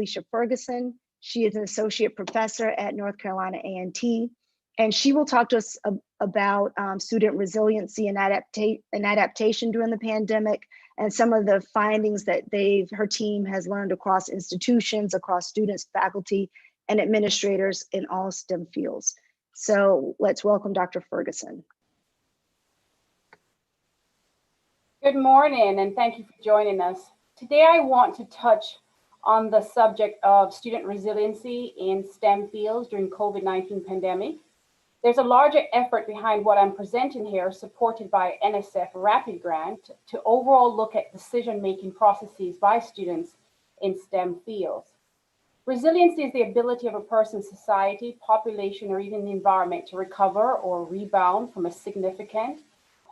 Alesia Ferguson. She is an associate professor at North Carolina A&T, and she will talk to us about student resiliency and adaptation during the pandemic, and some of the findings that her team has learned across institutions, across students, faculty, and administrators in all STEM fields. So let's welcome Dr. Ferguson. Good morning, and thank you for joining us. Today I want to touch on the subject of student resiliency in STEM fields during COVID-19 pandemic. There's a larger effort behind what I'm presenting here, supported by NSF Rapid Grant, to overall look at decision-making processes by students in STEM fields. Resiliency is the ability of a person's society, population, or even the environment to recover or rebound from a significant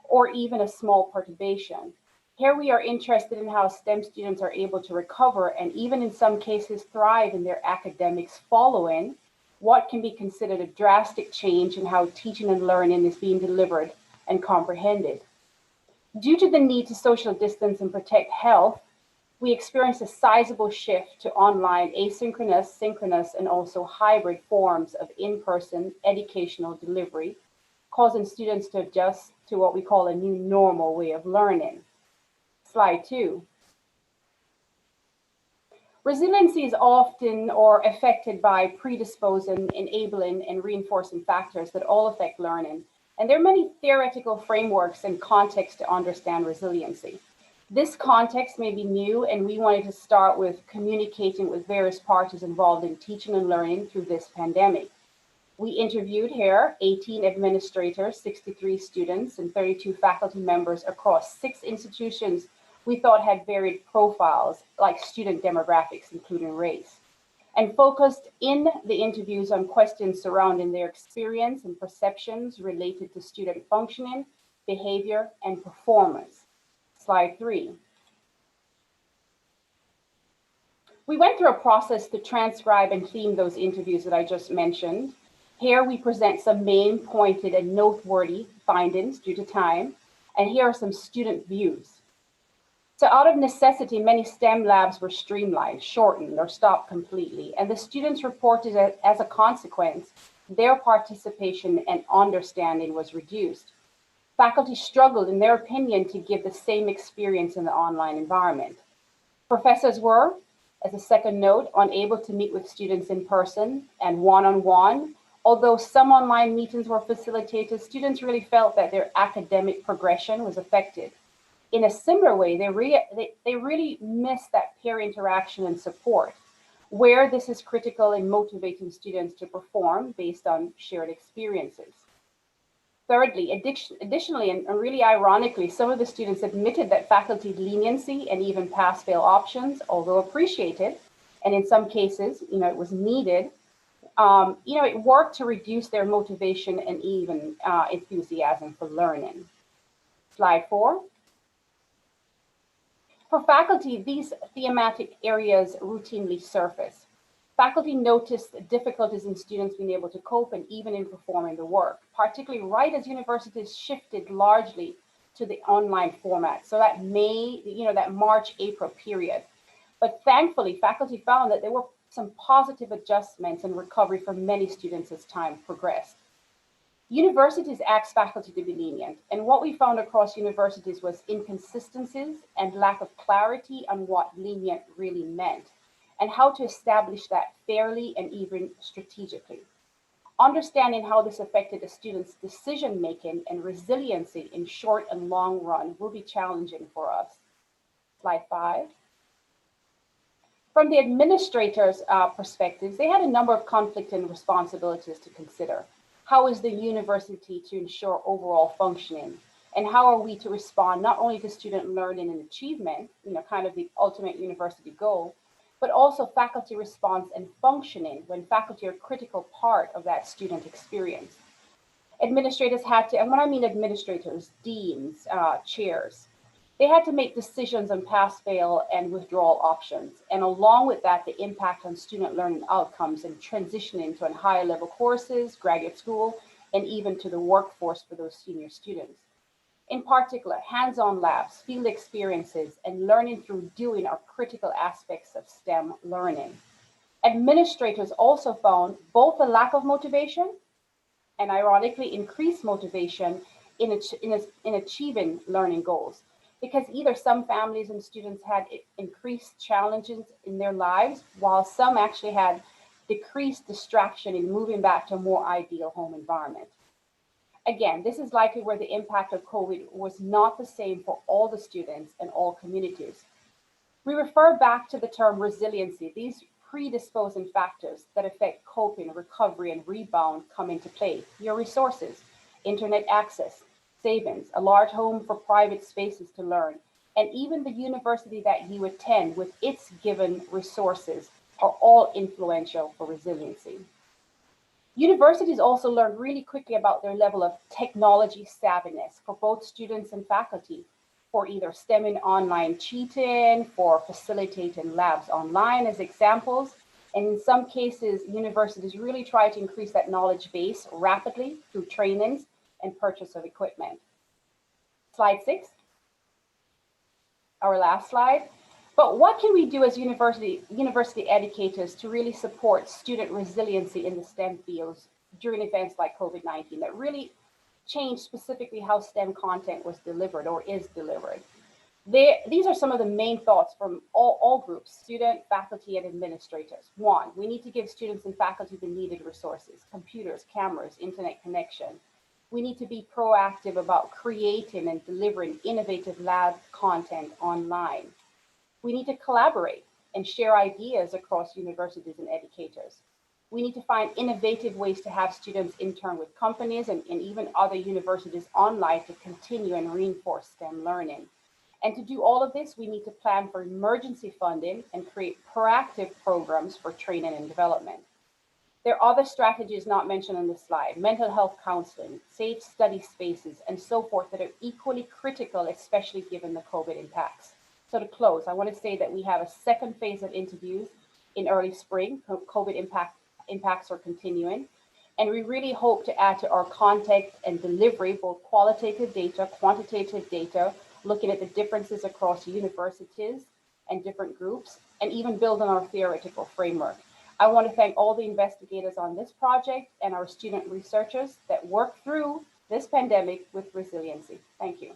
or even a small perturbation. Here we are interested in how STEM students are able to recover and even in some cases thrive in their academics following what can be considered a drastic change in how teaching and learning is being delivered and comprehended. Due to the need to social distance and protect health, we experienced a sizable shift to online asynchronous, synchronous, and also hybrid forms of in-person educational delivery, causing students to adjust to what we call a new normal way of learning. Slide 2. Resiliency is often affected by predisposing, enabling, and reinforcing factors that all affect learning. And there are many theoretical frameworks and contexts to understand resiliency. This context may be new, and we wanted to start with communicating with various parties involved in teaching and learning through this pandemic. We interviewed here 18 administrators, 63 students, and 32 faculty members across 6 institutions we thought had varied profiles, like student demographics, including race, and focused in the interviews on questions surrounding their experience and perceptions related to student functioning, behavior, and performance. Slide 3. We went through a process to transcribe and theme those interviews that I just mentioned. Here we present some main pointed and noteworthy findings due to time, and here are some student views. So out of necessity, many STEM labs were streamlined, shortened, or stopped completely, and the students reported that as a consequence, their participation and understanding was reduced. Faculty struggled, in their opinion, to give the same experience in the online environment. Professors were, as a second note, unable to meet with students in person and one-on-one. Although some online meetings were facilitated, students really felt that their academic progression was affected. In a similar way, they really miss that peer interaction and support, where this is critical in motivating students to perform based on shared experiences. Thirdly, additionally, and really ironically, some of the students admitted that faculty leniency and even pass-fail options, although appreciated, and in some cases, it was needed, it worked to reduce their motivation and even enthusiasm for learning. Slide 4. For faculty, these thematic areas routinely surface. Faculty noticed difficulties in students being able to cope and even in performing the work, particularly right as universities shifted largely to the online format. So that that March, April period. But thankfully, faculty found that there were some positive adjustments and recovery for many students as time progressed. Universities asked faculty to be lenient, and what we found across universities was inconsistencies and lack of clarity on what lenient really meant, and how to establish that fairly and even strategically. Understanding how this affected a student's decision-making and resiliency in short and long run will be challenging for us. Slide 5. From the administrator's perspectives, they had a number of conflicting responsibilities to consider. How is the university to ensure overall functioning? And how are we to respond not only to student learning and achievement, kind of the ultimate university goal, but also faculty response and functioning when faculty are a critical part of that student experience. Administrators had to, and when I mean administrators, deans, chairs, they had to make decisions on pass, fail, and withdrawal options. And along with that, the impact on student learning outcomes and transitioning to higher level courses, graduate school, and even to the workforce for those senior students. In particular, hands-on labs, field experiences, and learning through doing are critical aspects of STEM learning. Administrators also found both a lack of motivation and ironically increased motivation in achieving learning goals, because either some families and students had increased challenges in their lives, while some actually had decreased distraction in moving back to a more ideal home environment. Again, this is likely where the impact of COVID was not the same for all the students and all communities. We refer back to the term resiliency. These predisposing factors that affect coping, recovery, and rebound come into play. Your resources, internet access, savings, a large home for private spaces to learn, and even the university that you attend with its given resources are all influential for resiliency. Universities also learn really quickly about their level of technology savviness for both students and faculty, for either stemming online cheating, for facilitating labs online as examples. And in some cases, universities really try to increase that knowledge base rapidly through trainings and purchase of equipment. Slide 6, our last slide. But what can we do as university educators to really support student resiliency in the STEM fields during events like COVID-19 that really changed specifically how STEM content was delivered or is delivered? These are some of the main thoughts from all groups, student, faculty, and administrators. One, we need to give students and faculty the needed resources, computers, cameras, internet connection. We need to be proactive about creating and delivering innovative lab content online. We need to collaborate and share ideas across universities and educators. We need to find innovative ways to have students intern with companies and even other universities online to continue and reinforce STEM learning. And to do all of this, we need to plan for emergency funding and create proactive programs for training and development. There are other strategies not mentioned on this slide, mental health counseling, safe study spaces, and so forth that are equally critical, especially given the COVID impacts. So to close, I want to say that we have a second phase of interviews in early spring. COVID impacts are continuing. And we really hope to add to our content and delivery, both qualitative data, quantitative data, looking at the differences across universities and different groups, and even build on our theoretical framework. I want to thank all the investigators on this project and our student researchers that work through this pandemic with resiliency. Thank you.